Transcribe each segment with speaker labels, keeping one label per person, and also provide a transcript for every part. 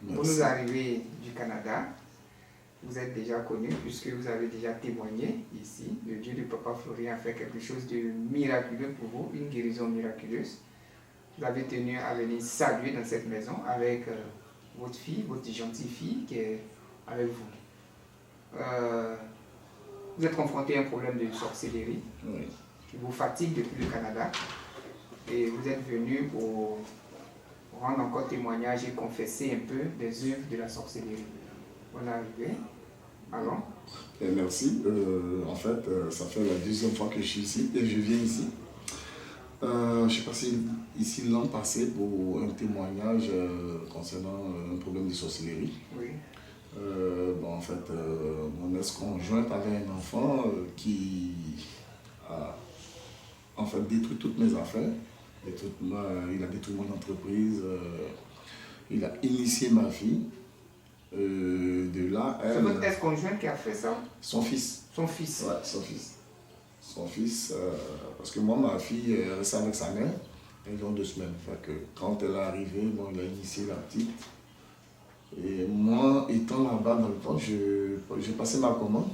Speaker 1: Vous nous arrivez du Canada. Vous êtes déjà connu puisque vous avez déjà témoigné ici. Le Dieu de Papa Florian a fait quelque chose de miraculeux pour vous, une guérison miraculeuse. Vous avez tenu à venir saluer dans cette maison avec votre fille, votre gentille fille qui est avec vous. Vous êtes confronté à un problème de sorcellerie qui vous fatigue depuis le Canada. Et vous êtes venu pour rendre encore témoignage et confesser un peu des œuvres de la sorcellerie. On est arrivé. Alors
Speaker 2: merci. En fait, ça fait la deuxième fois que je suis ici et je viens ici. Je suis passé ici l'an passé pour un témoignage concernant un problème de sorcellerie.
Speaker 1: Oui.
Speaker 2: En fait, mon ex-conjointe avait un enfant qui a en fait détruit toutes mes affaires. Il a détruit mon entreprise. Il a initié ma fille. De là,
Speaker 1: c'est votre ex-conjoint qui a fait ça?
Speaker 2: Son fils.
Speaker 1: Son fils?
Speaker 2: Ouais, son fils. Son fils, parce que moi, ma fille est restée avec sa mère, ils ont 2 semaines. Fait que quand elle est arrivée, bon, il a initié la petite. Et moi, étant là-bas dans le temps, j'ai passé ma commande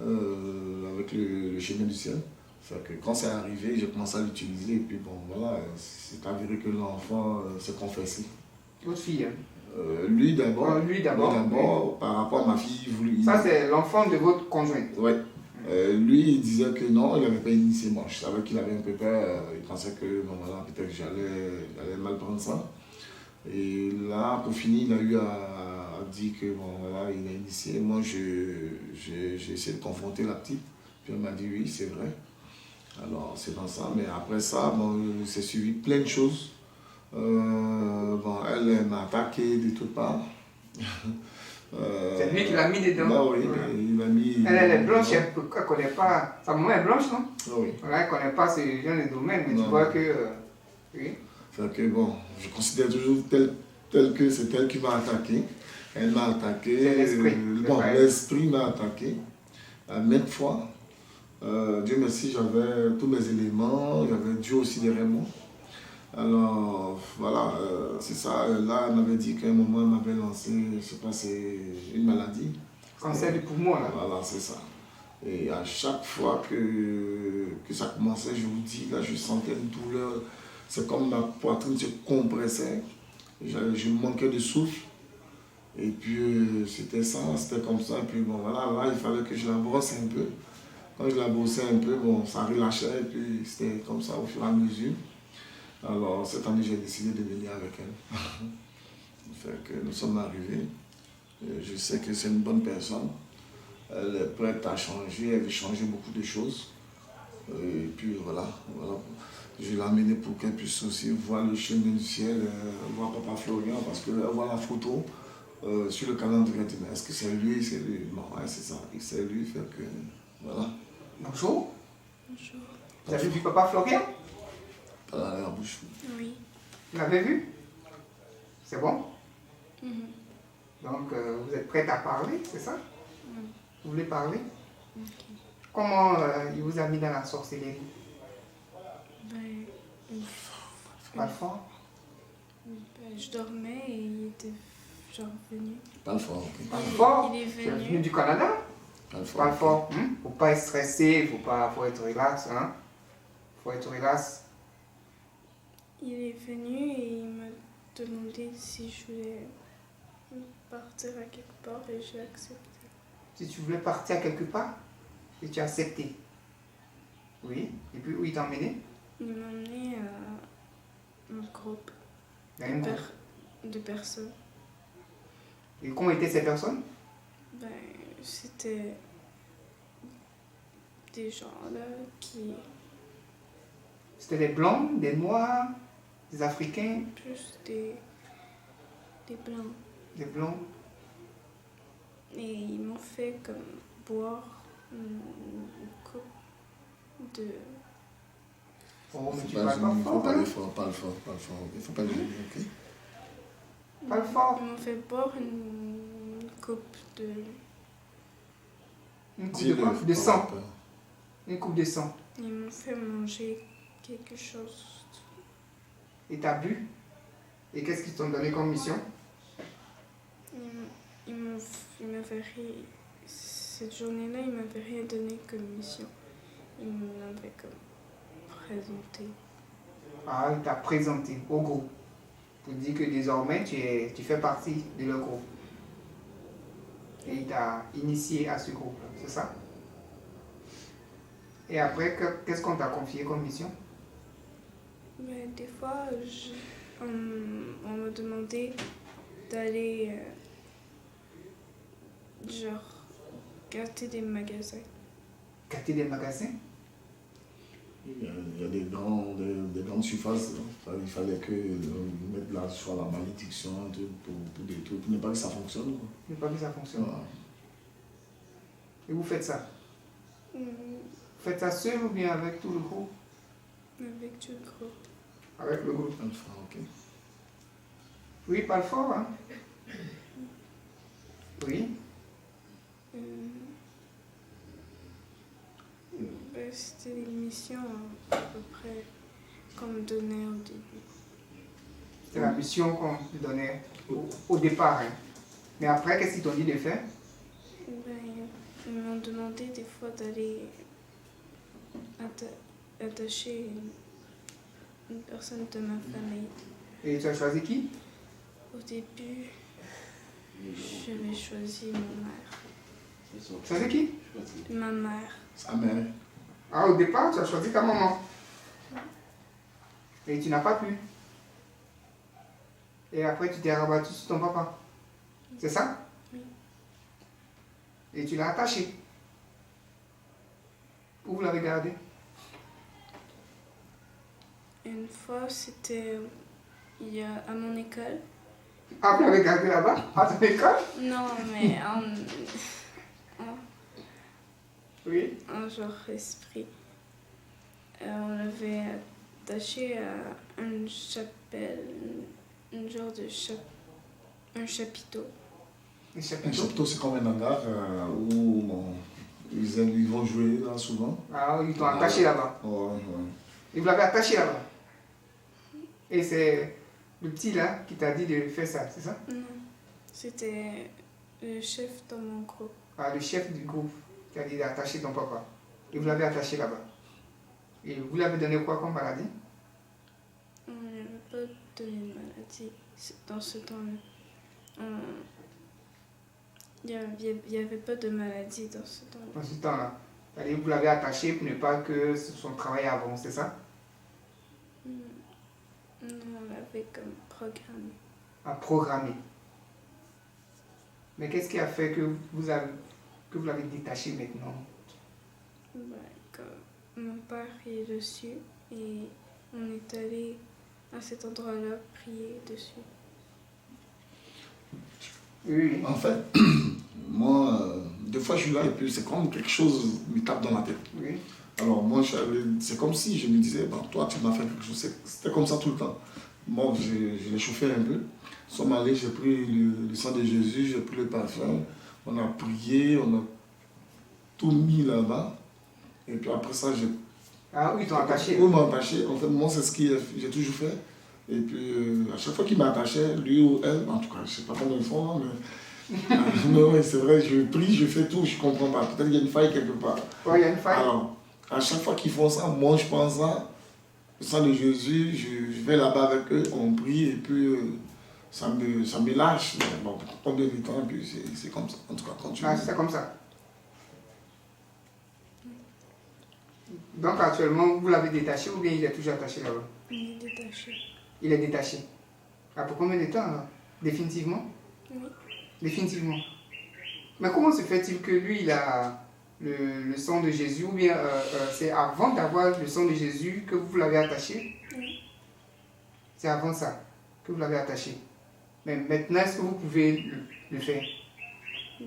Speaker 2: avec le chemin du ciel. Fait que quand c'est arrivé, j'ai commencé à l'utiliser et puis bon, voilà, c'est avéré que l'enfant s'est confessé.
Speaker 1: Votre fille?
Speaker 2: Lui d'abord.
Speaker 1: Lui d'abord.
Speaker 2: Oui. Par rapport à ma fille.
Speaker 1: Ça, c'est l'enfant de votre conjointe?
Speaker 2: Oui. Lui, il disait que non, il n'avait pas initié moi. Je savais qu'il avait un peu peur. Il pensait que bon, voilà, peut-être que j'allais mal prendre ça. Et là, pour finir, il a eu à dire que bon, voilà, il a initié. Moi, j'ai essayé de confronter la petite. Puis elle m'a dit oui, c'est vrai. Alors, c'est dans ça. Mais après ça, bon, c'est suivi plein de choses. Elle m'a attaqué de toutes parts.
Speaker 1: C'est lui qui l'a mis dedans?
Speaker 2: Bah oui, il m'a mis...
Speaker 1: Elle est blanche, elle ne connaît pas... Sa maman est blanche, non?
Speaker 2: Oui.
Speaker 1: Elle ne connaît pas ce genre de domaine, mais non. Tu vois que... oui.
Speaker 2: Fait que bon, je considère toujours tel que c'est elle qui m'a attaqué. Elle m'a attaqué.
Speaker 1: C'est l'esprit.
Speaker 2: Bon, l'esprit m'a attaqué à maintes fois. Dieu merci, j'avais tous mes éléments, j'avais Dieu aussi derrière moi. Alors, voilà, c'est ça. Là, elle m'avait dit qu'à un moment, elle m'avait lancé, je ne sais pas, c'est une maladie.
Speaker 1: Cancer du poumon, là.
Speaker 2: Voilà, c'est ça. Et à chaque fois que ça commençait, je vous dis, là, je sentais une douleur. C'est comme ma poitrine se compressait. Je manquais de souffle. Et puis, c'était ça, c'était comme ça. Et puis, bon, voilà, là, il fallait que je la brosse un peu. Quand je la brossais un peu, bon, ça relâchait. Et puis, c'était comme ça au fur et à mesure. Alors, cette année, j'ai décidé de venir avec elle. Fait que nous sommes arrivés. Je sais que c'est une bonne personne. Elle est prête à changer, elle veut changer beaucoup de choses. Et puis voilà. Je l'ai amenée pour qu'elle puisse aussi voir le chemin du ciel, voir Papa Florian, parce qu'elle voit la photo sur le calendrier. Est-ce que c'est lui? C'est lui. Bon, ouais, c'est ça. C'est lui, fait que voilà.
Speaker 1: Bonjour.
Speaker 3: Bonjour.
Speaker 1: Vous avez vu Papa Florian?
Speaker 2: Pas dans la bouche.
Speaker 3: Oui.
Speaker 1: Vous l'avez vu? C'est bon? Donc,
Speaker 3: Donc,
Speaker 1: vous êtes prête à parler, c'est ça? Vous voulez parler?
Speaker 3: Okay.
Speaker 1: Comment il vous a mis dans la sorcellerie? Pas fort?
Speaker 3: Je dormais et il était genre venu.
Speaker 2: Pas fort, ok.
Speaker 1: Pas fort?
Speaker 3: Il est
Speaker 1: Tu es
Speaker 3: venu.
Speaker 1: venu du Canada?
Speaker 2: Pas fort.
Speaker 1: Pas fort. Faut pas être stressé, faut être relax, hein? Faut être relax.
Speaker 3: Il est venu et il m'a demandé si je voulais partir à quelque part et j'ai accepté.
Speaker 1: Si tu voulais partir quelque part, et tu as accepté. Oui. Et puis où il t'a emmené?
Speaker 3: Il m'a emmené à un groupe
Speaker 1: Dans un groupe.
Speaker 3: de personnes.
Speaker 1: Et comment étaient ces personnes?
Speaker 3: C'était des gens là qui...
Speaker 1: C'était des blancs, des noirs, des africains?
Speaker 3: Plus des blancs.
Speaker 1: Des blancs?
Speaker 3: Et ils m'ont fait comme boire une coupe de...
Speaker 1: Oh, mais tu
Speaker 2: Pas
Speaker 1: parles pas
Speaker 2: il faut
Speaker 1: fort,
Speaker 2: parler
Speaker 1: hein?
Speaker 2: fort, pas le fort. Il faut pas le dire, ok?
Speaker 1: Parle fort.
Speaker 3: Ils m'ont fait boire une coupe de...
Speaker 1: Une coupe de quoi? De sang. Une coupe de sang.
Speaker 3: Ils m'ont fait manger quelque chose.
Speaker 1: Et t'as bu? Et qu'est-ce qu'ils t'ont donné comme mission?
Speaker 3: cette journée-là, il m'avait rien donné comme mission. Il m'avait comme présenté.
Speaker 1: Ah, il t'a présenté au groupe pour dire que désormais tu fais partie de leur groupe. Et il t'a initié à ce groupe-là, c'est ça? Et après, qu'est-ce qu'on t'a confié comme mission?
Speaker 3: Mais des fois, on me demandait d'aller genre gâter des magasins.
Speaker 1: Gâter des magasins?
Speaker 2: Il y a des grandes surfaces. Il fallait que mettre là soit la malédiction pour des trucs, pour ne pas que ça fonctionne. Quoi.
Speaker 1: Ne pas que ça fonctionne.
Speaker 2: Voilà.
Speaker 1: Et vous faites ça?
Speaker 3: Mm,
Speaker 1: Vous faites ça seul ou bien avec tout le groupe?
Speaker 3: Avec du gros.
Speaker 1: Avec le groupe.
Speaker 2: Enfin, ok.
Speaker 1: Oui, parle fort, hein? Oui.
Speaker 3: Ben, c'était une mission à peu près qu'on me donnait au début.
Speaker 1: C'était la mission qu'on te donnait au départ. Hein. Mais après, qu'est-ce qu'ils t'ont dit de faire?
Speaker 3: Ben, ils m'ont demandé des fois d'aller attacher une personne de ma famille.
Speaker 1: Et tu as choisi qui?
Speaker 3: Au début, j'avais choisi ma mère.
Speaker 1: Tu as choisi qui?
Speaker 3: Ma mère.
Speaker 2: Sa mère.
Speaker 1: Ah, au départ, tu as choisi ta maman. Et tu n'as pas pu. Et après, tu t'es rabattu sur ton papa. C'est ça?
Speaker 3: Oui.
Speaker 1: Et tu l'as attaché. Où vous l'avez gardé?
Speaker 3: Une fois, c'était à mon école.
Speaker 1: Ah, vous l'avez gardé là-bas? À ton école?
Speaker 3: Non, mais
Speaker 1: Oui.
Speaker 3: un genre esprit. On l'avait attaché à une chapelle, un genre de un chapiteau.
Speaker 1: Un
Speaker 2: Un
Speaker 1: chapiteau.
Speaker 2: chapiteau, c'est comme un hangar où ils vont jouer là souvent.
Speaker 1: Ah, ils t'ont attaché là-bas.
Speaker 2: Ouais, ouais.
Speaker 1: Et vous l'avez attaché là-bas. Et c'est le petit là qui t'a dit de faire ça, c'est ça?
Speaker 3: Non, c'était le chef dans mon groupe.
Speaker 1: Ah, le chef du groupe qui a dit d'attacher ton papa. Et vous l'avez attaché là-bas. Et vous l'avez donné quoi comme maladie?
Speaker 3: On n'avait pas donné de maladie dans ce temps-là. Il n'y avait pas de maladie dans ce temps-là.
Speaker 1: Dans ce temps-là. C'est-à-dire que vous l'avez attaché pour ne pas que son travail avance, c'est ça?
Speaker 3: Non, on l'avait comme programmé.
Speaker 1: À programmer. Mais qu'est-ce qui a fait que vous l'avez détaché maintenant?
Speaker 3: Ben, comme mon père est dessus et on est allé à cet endroit-là prier dessus.
Speaker 1: Oui.
Speaker 2: En fait, moi, des fois je suis là et puis c'est comme quelque chose me tape dans la tête.
Speaker 1: Oui.
Speaker 2: Alors moi, c'est comme si je me disais, bon, toi tu m'as fait quelque chose. C'était comme ça tout le temps. Moi, je l'ai chauffé un peu. Nous sommes allés, j'ai pris le sang de Jésus, j'ai pris le parfum. On a prié, on a tout mis là-bas. Et puis après ça, j'ai...
Speaker 1: Ah oui, ils t'ont attaché.
Speaker 2: Oui, ils m'ont attaché. En fait, moi, c'est ce que j'ai toujours fait. Et puis, à chaque fois qu'il m'attachait, lui ou elle, en tout cas, je ne sais pas combien ils font, mais oui, c'est vrai, je prie, je fais tout, je ne comprends pas. Peut-être qu'il y a une faille quelque part.
Speaker 1: Oui, il y a une faille.
Speaker 2: Alors, à chaque fois qu'ils font ça, moi, je pense à le sang de Jésus, je vais là-bas avec eux, on prie, et puis ça me lâche. Mais bon, combien de temps, et puis c'est comme ça. En tout cas, continue.
Speaker 1: Ah, c'est comme ça. Donc actuellement, vous l'avez détaché ou bien il est toujours attaché là-bas?
Speaker 3: Il est détaché.
Speaker 1: Il est détaché. Ah, pour combien de temps alors? Définitivement?
Speaker 3: Oui.
Speaker 1: Définitivement. Mais comment se fait-il que lui, il a le sang de Jésus, ou bien c'est avant d'avoir le sang de Jésus que vous l'avez attaché?
Speaker 3: Oui.
Speaker 1: C'est avant ça que vous l'avez attaché. Mais maintenant, est-ce que vous pouvez le faire?
Speaker 3: Mais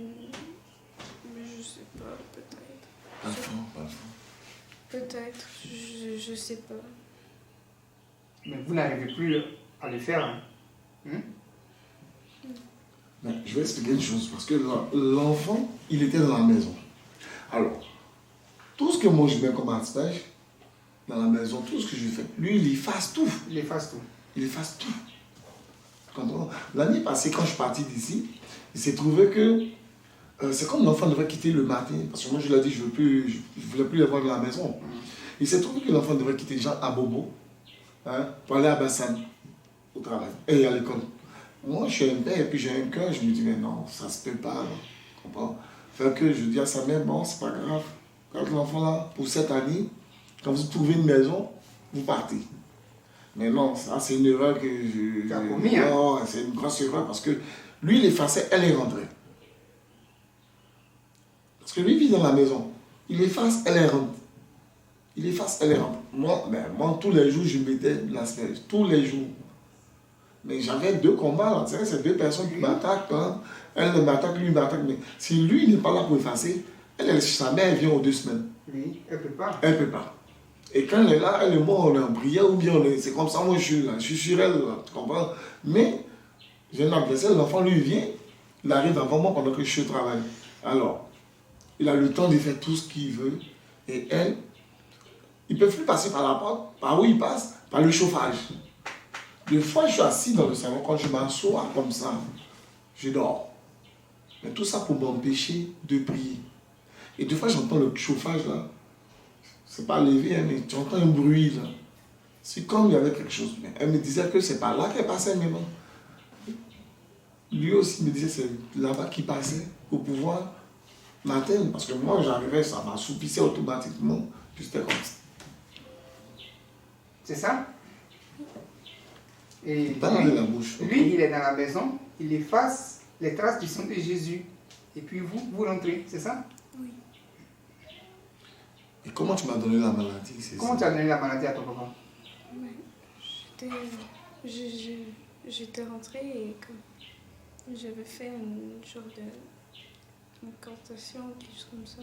Speaker 3: je sais pas, peut-être.
Speaker 2: Pas fort, pas fort.
Speaker 3: Peut-être, je sais pas.
Speaker 1: Mais vous n'arrivez plus à le faire. Hein?
Speaker 2: Mais je vais expliquer une chose, parce que l'enfant, il était dans la maison. Alors, tout ce que moi je mets comme aspect dans la maison, tout ce que je fais, lui, il efface tout.
Speaker 1: Il efface tout.
Speaker 2: Il efface tout. comprends? L'année passée, quand je suis parti d'ici, il s'est trouvé que c'est comme l'enfant devait quitter le matin, parce que moi je lui ai dit je ne voulais plus les voir dans la maison. Il s'est trouvé que l'enfant devait quitter Jean à Bobo, hein, pour aller à Bassam, au travail, et à l'école. Moi je suis un père, et puis j'ai un cœur, je me dis mais non, ça se peut pas, tu comprends? Fait que je dis à sa mère, bon, c'est pas grave, quand l'enfant là, pour cette année, quand vous trouvez une maison, vous partez. Mais non, ça c'est une erreur que je...
Speaker 1: Tu as commis, hein?
Speaker 2: Non, c'est une grosse erreur, parce que lui il effaçait, elle est rentrée. Parce que lui vit dans la maison. Il efface, elle est rentre. Il efface, elle est rentre. Moi, tous les jours, je mettais l'asperge. Tous les jours. Mais j'avais 2 combats, là. C'est 2 personnes qui m'attaquent. Hein. Elle m'attaque, lui m'attaque. Mais si lui n'est pas là pour effacer, sa mère vient aux 2 semaines.
Speaker 1: Oui, elle ne peut pas.
Speaker 2: Elle ne peut pas. Et quand elle est là, elle et moi, on est en prière ou bien c'est comme ça, moi je suis là. Je suis sur elle, là, tu comprends? Mais, j'ai un adversaire, l'enfant lui vient, il arrive avant moi pendant que je suis au travail. Alors, il a le temps de faire tout ce qu'il veut. Et elle, ils ne peuvent plus passer par la porte. Par où ils passent? Par le chauffage. Des fois, je suis assis dans le salon, quand je m'assois comme ça, je dors. Mais tout ça pour m'empêcher de prier. Et des fois, j'entends le chauffage là. C'est pas levé, hein, mais tu entends un bruit là. C'est comme il y avait quelque chose. Mais elle me disait que c'est par là qu'elle passait maintenant. Lui aussi me disait que c'est là-bas qu'il passait pour pouvoir m'atteindre. Parce que moi, j'arrivais, ça m'assoupissait automatiquement. J'étais comme ça.
Speaker 1: C'est ça? Et
Speaker 2: Pas dans la bouche.
Speaker 1: lui, il est dans la maison, il efface les traces du sang de Jésus. Et puis vous rentrez, c'est ça?
Speaker 3: Oui.
Speaker 2: Et comment tu m'as donné la maladie?
Speaker 1: Comment tu as donné la maladie à ton papa?
Speaker 3: J'étais rentrée et j'avais fait une genre de incantation, quelque chose comme ça.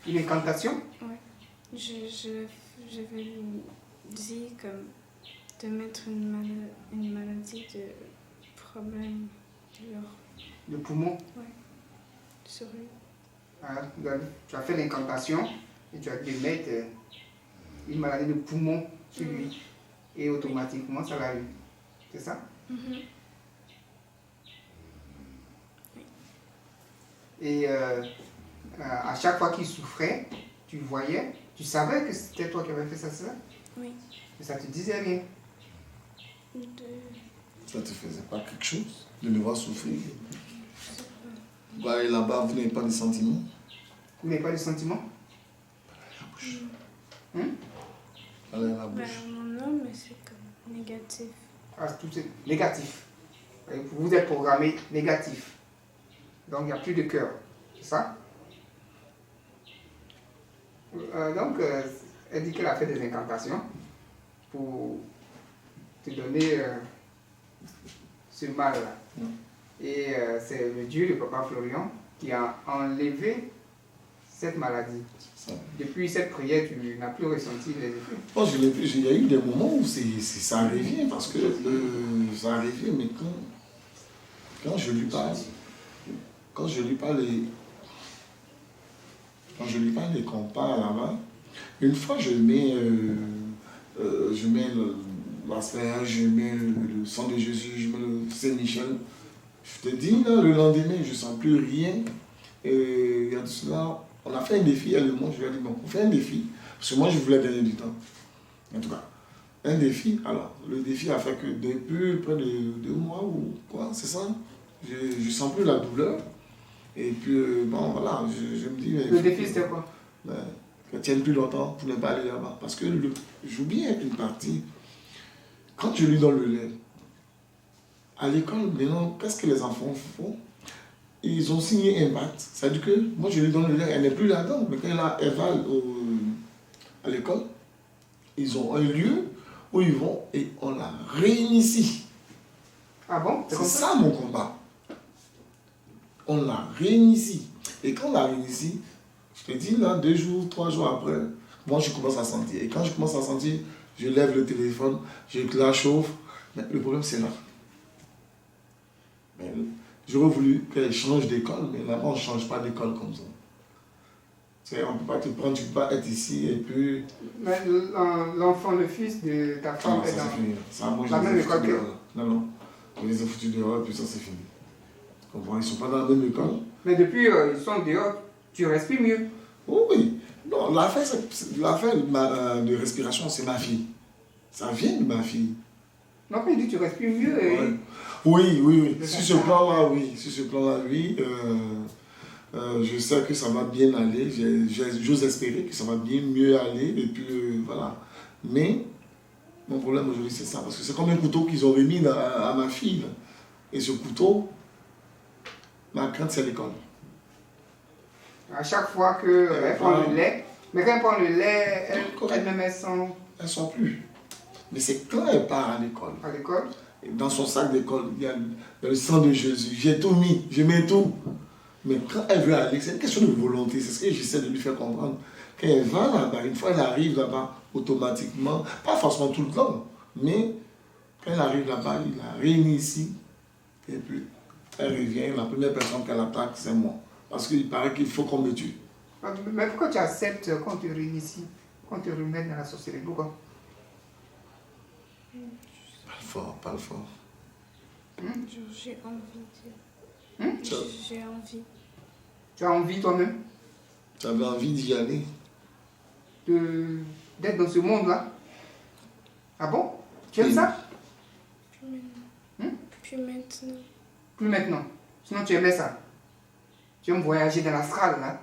Speaker 1: Une incantation?
Speaker 3: Ouais. J'avais dit comme de mettre une maladie de problème
Speaker 1: Le poumon?
Speaker 3: Ouais. Sur lui.
Speaker 1: Ah, tu as fait l'incantation et tu as dû mettre une maladie de poumon sur lui. Et automatiquement, ça l'a eu. C'est ça?
Speaker 3: Mm-hmm.
Speaker 1: Et à chaque fois qu'il souffrait, tu voyais, tu savais que c'était toi qui avais fait ça, c'est ça?
Speaker 3: Oui.
Speaker 1: Mais ça ne te disait rien.
Speaker 2: Ça te faisait pas quelque chose de le voir souffrir? Vous allez là-bas, vous n'avez pas de sentiments?
Speaker 1: Vous n'avez pas de sentiments?
Speaker 2: La bouche.
Speaker 1: Hmm?
Speaker 2: Allez la bouche.
Speaker 3: Mon homme, c'est comme négatif.
Speaker 1: Ah, tout est négatif. Vous êtes programmé négatif. Donc il n'y a plus de cœur. C'est ça? Donc, elle dit qu'elle a fait des incantations pour te donner ce mal-là. Et c'est le Dieu de Papa Florian qui a enlevé cette maladie. Depuis cette prière, tu n'as plus ressenti les effets.
Speaker 2: Bon, il y a eu des moments où ça revient, parce que ça revient, mais quand je lui parle, quand je lui parle et qu'on parle là-bas, une fois je mets l'asperge, je mets le sang de Jésus, je mets le Saint-Michel. Je te dis, là, le lendemain, je ne sens plus rien. Et il y a de cela, on a fait un défi, elle et moi, je lui ai dit, bon, on fait un défi, parce que moi, je voulais gagner du temps. En tout cas, un défi. Alors, le défi a fait que depuis près de 2 mois ou quoi, c'est ça, je ne sens plus la douleur. Et puis, bon, voilà, je me dis... Mais
Speaker 1: le défi, c'était quoi?
Speaker 2: Qu'elle tienne plus longtemps pour ne pas aller là-bas. Parce que j'oublie une partie. Quand je lui donne le lait, à l'école, maintenant, qu'est-ce que les enfants font? Ils ont signé un pacte. Ça veut dire que moi, je lui donne le lait, elle n'est plus là-dedans. Mais quand elle va à l'école, ils ont un lieu où ils vont et on la réinitie.
Speaker 1: Ah bon?
Speaker 2: C'est ça mon combat. On la réinitie. Et quand on la réinitie, je te dis là, 2 jours, 3 jours après, moi je commence à sentir. Et quand je commence à sentir, je lève le téléphone, je la chauffe. Mais le problème c'est là. J'aurais voulu qu'elle change d'école, mais là-bas on ne change pas d'école comme ça. On ne peut pas te prendre, tu ne peux pas être ici et puis...
Speaker 1: Mais l'enfant, le fils de ta femme
Speaker 2: ça,
Speaker 1: est dans
Speaker 2: fini. Ça, moi,
Speaker 1: la même école que...
Speaker 2: Non. On les a foutus dehors et puis ça c'est fini. Tu comprends? Ils ne sont pas dans la même école.
Speaker 1: Mais depuis ils sont dehors, tu respires mieux.
Speaker 2: Oh oui. Non, l'affaire de respiration, c'est ma fille. Ça vient de ma fille.
Speaker 1: Non, mais il dit tu respires mieux. Et...
Speaker 2: Ouais. Oui. Sur ce plan-là, oui. Sur ce plan-là, oui. Je sais que ça va bien aller. J'ose espérer que ça va bien mieux aller. Et puis voilà. Mais mon problème aujourd'hui, c'est ça. Parce que c'est comme un couteau qu'ils ont remis à ma fille. Là. Et ce couteau, ma crainte, c'est l'école.
Speaker 1: À chaque fois qu'elle prend le lait, mais quand elle prend le lait, elle-même elle sent.
Speaker 2: Elle ne sent plus. Mais c'est quand elle part à l'école.
Speaker 1: À l'école?
Speaker 2: Dans son sac d'école, il y a le sang de Jésus. J'ai tout mis, je mets tout. Mais quand elle veut aller, c'est une question de volonté. C'est ce que j'essaie de lui faire comprendre. Quand elle va là-bas, une fois elle arrive là-bas, automatiquement, pas forcément tout le temps, mais quand elle arrive là-bas, il la réunit ici. Et puis, elle revient. La première personne qu'elle attaque, c'est moi. Parce qu'il paraît qu'il faut qu'on me tue.
Speaker 1: Mais pourquoi tu acceptes qu'on te réunisse ici, qu'on te remette dans la sorcellerie? Pourquoi?
Speaker 2: Pas le fort.
Speaker 3: J'ai envie J'ai envie.
Speaker 1: Tu as envie toi-même?
Speaker 2: Tu avais envie d'y aller?
Speaker 1: D'être dans ce monde-là? Ah bon? Tu aimes ça?
Speaker 3: Plus maintenant.
Speaker 1: Plus maintenant. Sinon tu aimais ça? Tu aimes voyager dans l'astral là?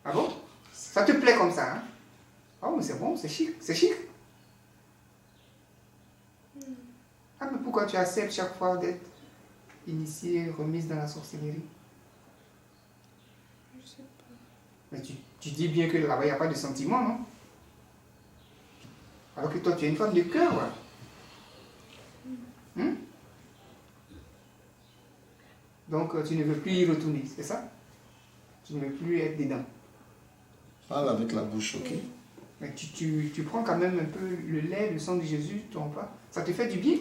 Speaker 1: Ah bon? Ça te plaît comme ça, hein? Oh mais c'est bon, c'est chic, c'est chic. Ah mais pourquoi tu acceptes chaque fois d'être initiée, remise dans la sorcellerie?
Speaker 3: Je sais pas.
Speaker 1: Mais tu dis bien que là-bas il n'y a pas de sentiments, non? Alors que toi tu es une femme de cœur, ouais. Donc tu ne veux plus y retourner, c'est ça? Tu ne veux plus être dedans.
Speaker 2: Parle avec la bouche, ok?
Speaker 1: Mais tu prends quand même un peu le lait, le sang de Jésus, ton repas. Ça te fait du bien?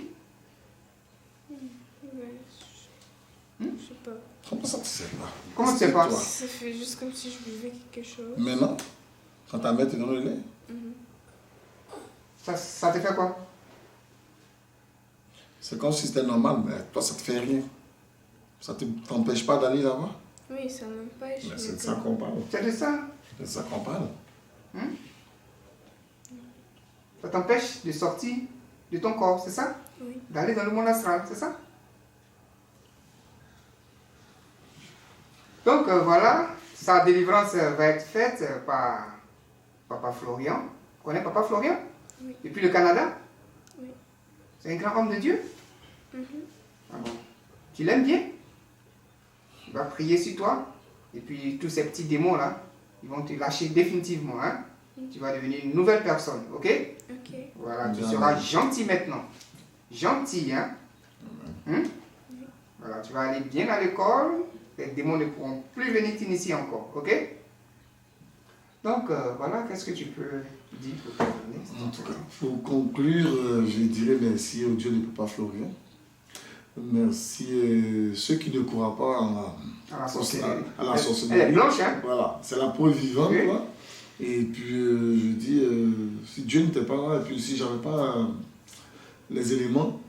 Speaker 3: Ouais, je sais pas.
Speaker 2: Comment ça tu sais pas?
Speaker 1: Comment tu sais pas?
Speaker 3: Ça fait juste comme si je buvais quelque chose.
Speaker 2: Maintenant, quand ta mère te donne le lait,
Speaker 1: Ça te fait quoi?
Speaker 2: c'est comme si c'était normal, mais toi ça te fait rien. Ça ne t'empêche pas d'aller là-bas?
Speaker 3: Oui, ça m'empêche.
Speaker 2: Mais c'est de ça qu'on parle.
Speaker 1: C'est de ça?
Speaker 2: C'est de ça qu'on parle.
Speaker 1: Ça t'empêche de sortir de ton corps, c'est ça?
Speaker 3: Oui.
Speaker 1: D'aller dans le monde astral, c'est ça? Donc voilà, sa délivrance va être faite par Papa Florian. Tu connais Papa Florian?
Speaker 3: Oui.
Speaker 1: Depuis le Canada?
Speaker 3: Oui.
Speaker 1: C'est un grand homme de Dieu? Ah bon. Tu l'aimes bien? Il va prier sur toi. Et puis tous ces petits démons là, ils vont te lâcher définitivement. Hein? Tu vas devenir une nouvelle personne, ok?
Speaker 3: Ok.
Speaker 1: Voilà, tu seras gentil maintenant. Gentil, hein? Voilà, tu vas aller bien à l'école. Les démons ne pourront plus venir t'initier encore, ok? Donc voilà, qu'est-ce que tu peux dire pour terminer?
Speaker 2: En tout cas, pour conclure, je dirais merci au Dieu de Papa Florian. Merci ceux qui ne croient pas
Speaker 1: À la sorcellerie.
Speaker 2: à la sorcellerie.
Speaker 1: Elle est blanche, hein?
Speaker 2: Voilà, c'est la preuve vivante.
Speaker 1: Oui.
Speaker 2: Quoi. Et puis je dis, si Dieu n'était pas là, et puis si j'avais pas les éléments,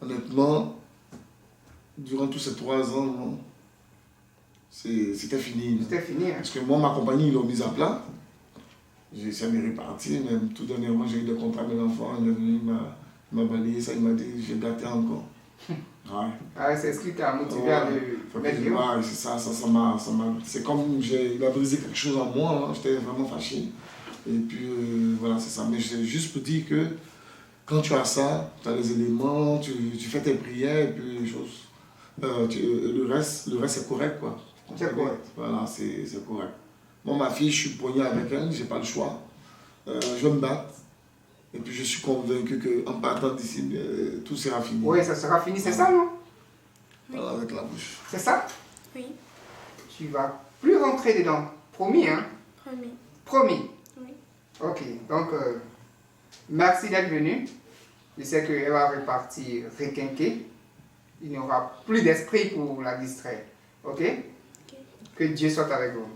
Speaker 2: honnêtement, durant tous ces 3 ans, c'était fini.
Speaker 1: C'était fini, hein?
Speaker 2: Parce que moi, ma compagnie, ils l'ont mise à plat. J'ai essayé de répartir, même tout dernièrement, j'ai eu des contrats de l'enfant, il est venu, il m'a balayé ça, il m'a dit, j'ai gâté encore. Ouais.
Speaker 1: Ah, c'est ce qui t'a motivé à le mettre dehors.
Speaker 2: Ouais, c'est ça m'a. C'est comme il a brisé quelque chose en moi, hein, j'étais vraiment fâché. Et puis voilà, c'est ça. Mais c'est juste pour dire que quand tu as ça, tu as les éléments, tu fais tes prières, et puis les choses. Le reste c'est correct, quoi.
Speaker 1: C'est correct.
Speaker 2: Voilà, c'est correct. Moi, ma fille, je suis poigné avec elle, j'ai pas le choix. Je vais me battre. Et puis je suis convaincu qu'en partant d'ici, tout sera fini.
Speaker 1: Oui, ça sera fini, c'est ça, non?
Speaker 2: Voilà, avec la bouche.
Speaker 1: C'est ça?
Speaker 3: Oui.
Speaker 1: Tu vas plus rentrer dedans. Promis, hein?
Speaker 3: Promis.
Speaker 1: Promis.
Speaker 3: Oui.
Speaker 1: Ok, donc merci d'être venu. Je sais qu'elle va repartir requinquée. Il n'y aura plus d'esprit pour la distraire. Ok?
Speaker 3: Ok.
Speaker 1: Que Dieu soit avec vous.